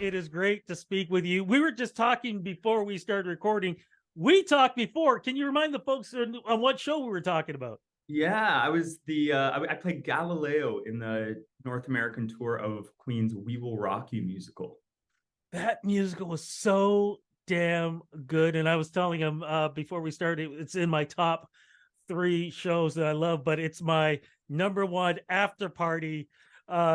It is great to speak with you. We were just talking before we started recording. We talked before. Can you remind the folks on what show we were talking about? Yeah, I was I played Galileo in the North American tour of Queen's "We Will Rock You" musical. That musical was so damn good. And I was telling him before we started, it's in my top three shows that I love, but it's my number one after party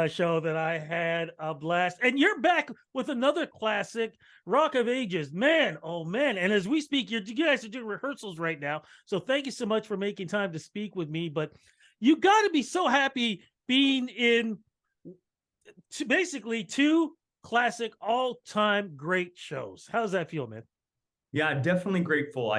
show that I had a blast. And you're back with another classic, Rock of Ages. Man, oh man. And as we speak, you guys are doing rehearsals right now. So thank you so much for making time to speak with me. But you got to be so happy being in basically two classic all-time great shows. How does that feel, man? Yeah, definitely grateful.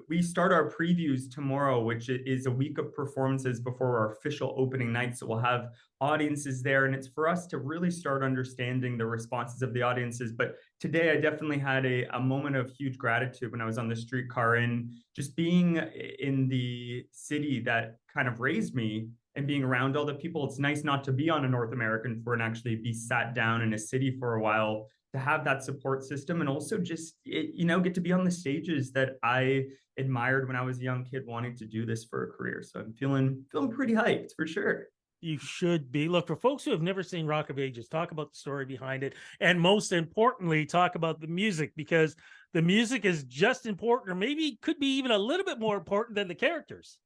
We start our previews tomorrow, which is a week of performances before our official opening night. So we'll have audiences there, and it's for us to really start understanding the responses of the audiences. But today, I definitely had a moment of huge gratitude when I was on the streetcar and just being in the city that kind of raised me and being around all the people. It's nice not to be on a North American tour and actually be sat down in a city for a while to have that support system and also just get to be on the stages that I admired when I was a young kid wanting to do this for a career. So I'm feeling pretty hyped for sure. You should be. Look, for folks who have never seen Rock of Ages, talk about the story behind it. And most importantly, talk about the music, because the music is just important, or maybe could be even a little bit more important than the characters.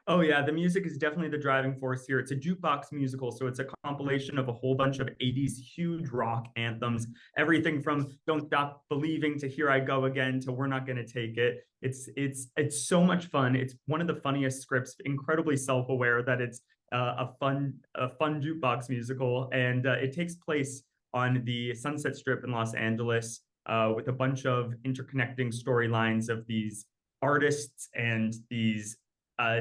Oh yeah, the music is definitely the driving force here. It's a jukebox musical, so it's a compilation of a whole bunch of 80s huge rock anthems, everything from Don't Stop Believing to Here I Go Again to We're Not Gonna Take It. It's so much fun. It's one of the funniest scripts, incredibly self-aware that it's a fun jukebox musical, and it takes place on the Sunset Strip in Los Angeles with a bunch of interconnecting storylines of these artists and these uh,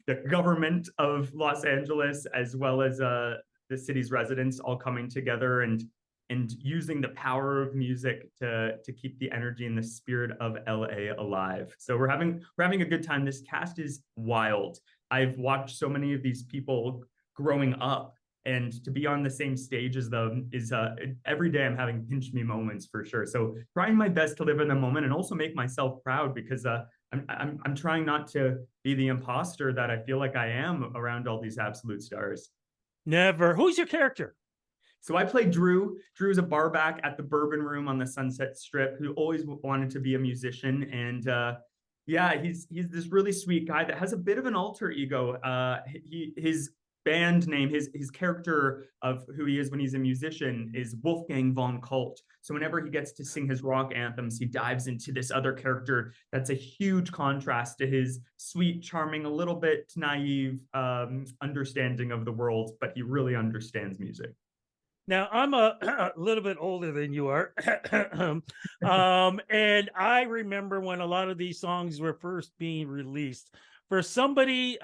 the government of Los Angeles, as well as the city's residents, all coming together and using the power of music to keep the energy and the spirit of LA alive. So we're having a good time. This cast is wild. I've watched so many of these people growing up, and to be on the same stage as them is every day I'm having pinch me moments for sure. So trying my best to live in the moment and also make myself proud, because I'm trying not to be the imposter that I feel like I am around all these absolute stars. Never. Who's your character? So I play Drew. Drew's a barback at the Bourbon Room on the Sunset Strip who always wanted to be a musician, and yeah, he's this really sweet guy that has a bit of an alter ego. His band name, his character of who he is when he's a musician is Wolfgang von Colt. So whenever he gets to sing his rock anthems, he dives into this other character that's a huge contrast to his sweet, charming, a little bit naive understanding of the world, but he really understands music. Now, I'm a little bit older than you are. And I remember when a lot of these songs were first being released. For somebody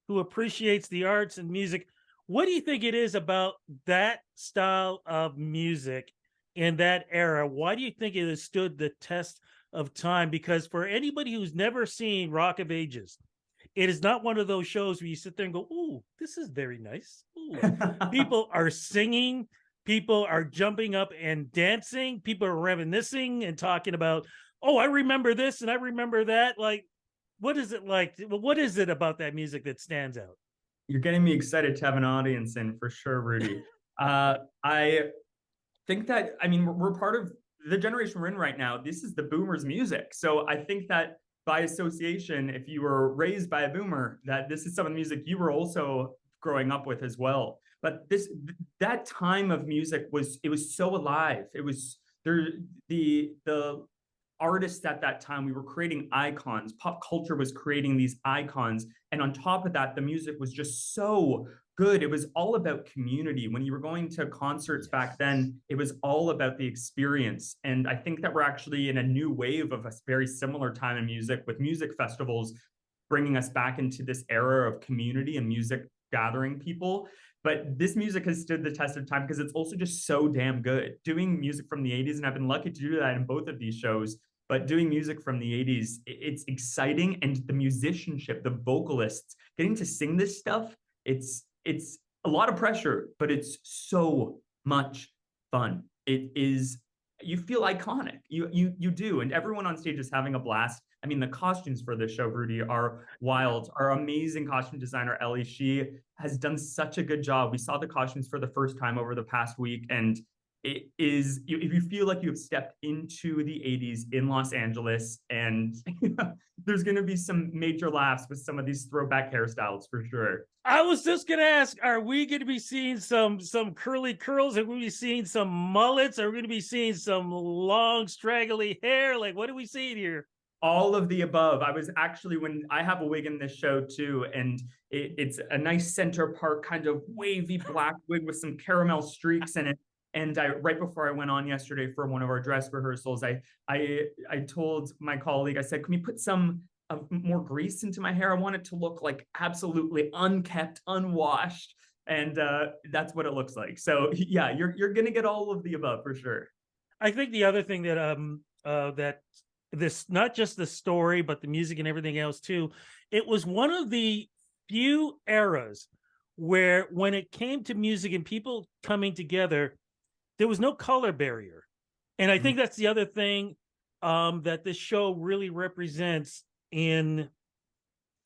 who appreciates the arts and music, what do you think it is about that style of music in that era? Why do you think it has stood the test of time? Because for anybody who's never seen Rock of Ages, it is not one of those shows where you sit there and go, "Ooh, this is very nice." Ooh. People are singing, people are jumping up and dancing, people are reminiscing and talking about, "Oh, I remember this and I remember that." Like, what is it like? What is it about that music that stands out? You're getting me excited to have an audience in for sure, Rudy. I think that, I mean, we're part of the generation we're in right now. This is the boomers' music. So I think that by association, if you were raised by a boomer, that this is some of the music you were also growing up with as well. But that time of music was so alive. It was there the artists at that time, we were creating icons. Pop culture was creating these icons. And on top of that, the music was just so good. It was all about community. When you were going to concerts back then, it was all about the experience. And I think that we're actually in a new wave of a very similar time in music, with music festivals bringing us back into this era of community and music gathering people. But this music has stood the test of time because it's also just so damn good. Doing music from the 80s, and I've been lucky to do that in both of these shows, but doing music from the 80s, it's exciting. And the musicianship, the vocalists, getting to sing this stuff, it's a lot of pressure, but it's so much fun. it is, you feel iconic. You do, and everyone on stage is having a blast. I mean, the costumes for this show, Rudy, are wild. Our amazing costume designer, Ellie, she has done such a good job. We saw the costumes for the first time over the past week, and it is, if you feel like you have stepped into the 80s in Los Angeles, and there's going to be some major laughs with some of these throwback hairstyles for sure. I was just gonna ask, are we gonna be seeing some curly curls? Are we gonna be seeing some mullets? Are we gonna be seeing some long straggly hair? Like, what are we seeing here? All of the above. I was actually, when I have a wig in this show too, and it's a nice center part kind of wavy black wig with some caramel streaks in it. And I, right before I went on yesterday for one of our dress rehearsals, I told my colleague, I said, can we put some more grease into my hair? I want it to look like absolutely unkept, unwashed. And that's what it looks like. So yeah, you're gonna get all of the above for sure. I think the other thing that that this, not just the story but the music and everything else too, it was one of the few eras where when it came to music and people coming together, there was no color barrier. And I think that's the other thing that this show really represents, in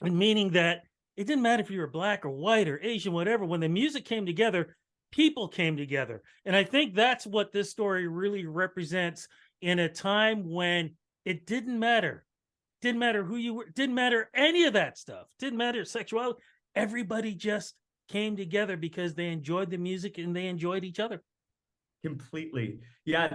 meaning that it didn't matter if you were black or white or Asian, whatever. When the music came together, people came together. And I think that's what this story really represents, in a time when it didn't matter. Didn't matter who you were, didn't matter any of that stuff. Didn't matter sexuality. Everybody just came together because they enjoyed the music and they enjoyed each other. Completely. Yeah,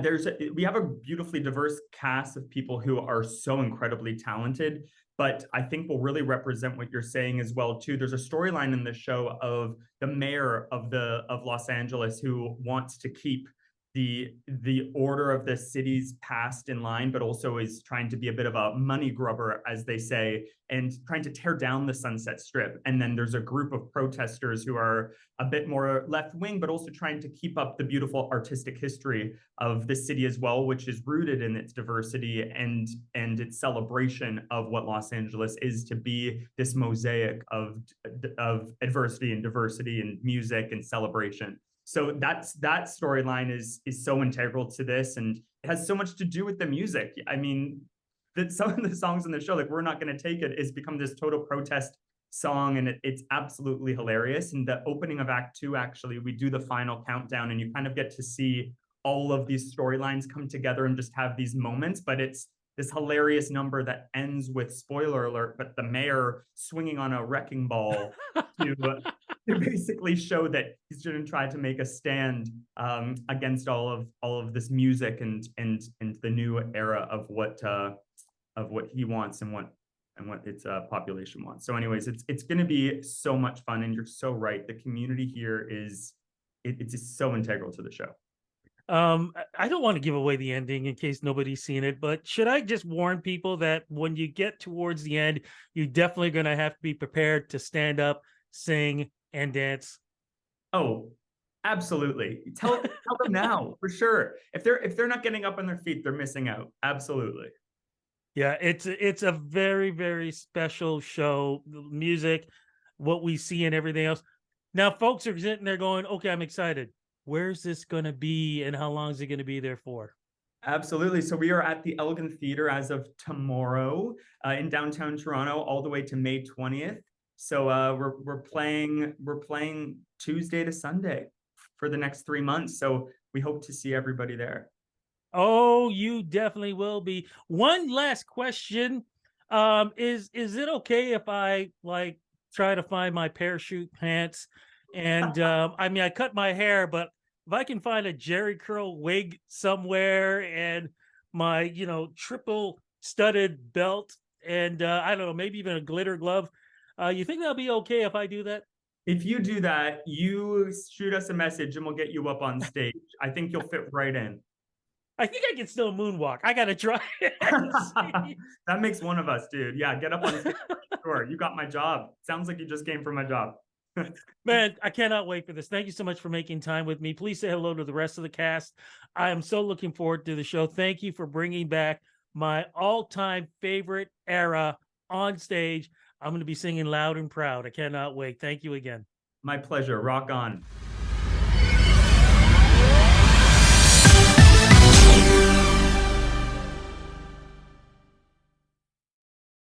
we have a beautifully diverse cast of people who are so incredibly talented, but I think will really represent what you're saying as well too. There's a storyline in the show of the mayor of Los Angeles who wants to keep the order of the city's past in line, but also is trying to be a bit of a money grubber, as they say, and trying to tear down the Sunset Strip. And then there's a group of protesters who are a bit more left wing, but also trying to keep up the beautiful artistic history of the city as well, which is rooted in its diversity and its celebration of what Los Angeles is to be, this mosaic of adversity and diversity and music and celebration. So that storyline is so integral to this, and it has so much to do with the music. I mean, some of the songs in the show, like "We're Not Gonna Take It," has become this total protest song, and it's absolutely hilarious. And the opening of Act Two, actually, we do the final countdown, and you kind of get to see all of these storylines come together and just have these moments. But it's this hilarious number that ends with, spoiler alert, but the mayor swinging on a wrecking ball to basically show that he's going to try to make a stand against all of this music and the new era of what he wants and what its population wants. So, anyways, it's going to be so much fun, and you're so right. The community here is it's just so integral to the show. I don't want to give away the ending in case nobody's seen it, but should I just warn people that when you get towards the end, you're definitely going to have to be prepared to stand up, sing, and dance? Oh, absolutely. Tell them now for sure. If they're not getting up on their feet, they're missing out. Absolutely. Yeah, it's a very, very special show. The music, what we see, and everything else. Now, folks are sitting there going, "Okay, I'm excited. Where's this going to be, and how long is it going to be there for?" Absolutely. So we are at the Elgin Theater as of tomorrow in downtown Toronto, all the way to May 20th. So we're playing Tuesday to Sunday for the next 3 months. So we hope to see everybody there. Oh, you definitely will be. One last question. Is it okay if I like try to find my parachute pants? And I mean, I cut my hair, but if I can find a Jerry curl wig somewhere and my, triple studded belt and I don't know, maybe even a glitter glove, you think that'll be okay if I do that? If you do that, you shoot us a message and we'll get you up on stage. I think you'll fit right in. I think I can still moonwalk. I gotta try it. That makes one of us, dude. Yeah, get up on stage. Sure, you got my job. Sounds like you just came for my job. Man, I cannot wait for this. Thank you so much for making time with me. Please say hello to the rest of the cast. I am so looking forward to the show. Thank you for bringing back my all-time favorite era on stage. I'm going to be singing loud and proud. I cannot wait. Thank you again. My pleasure. Rock on.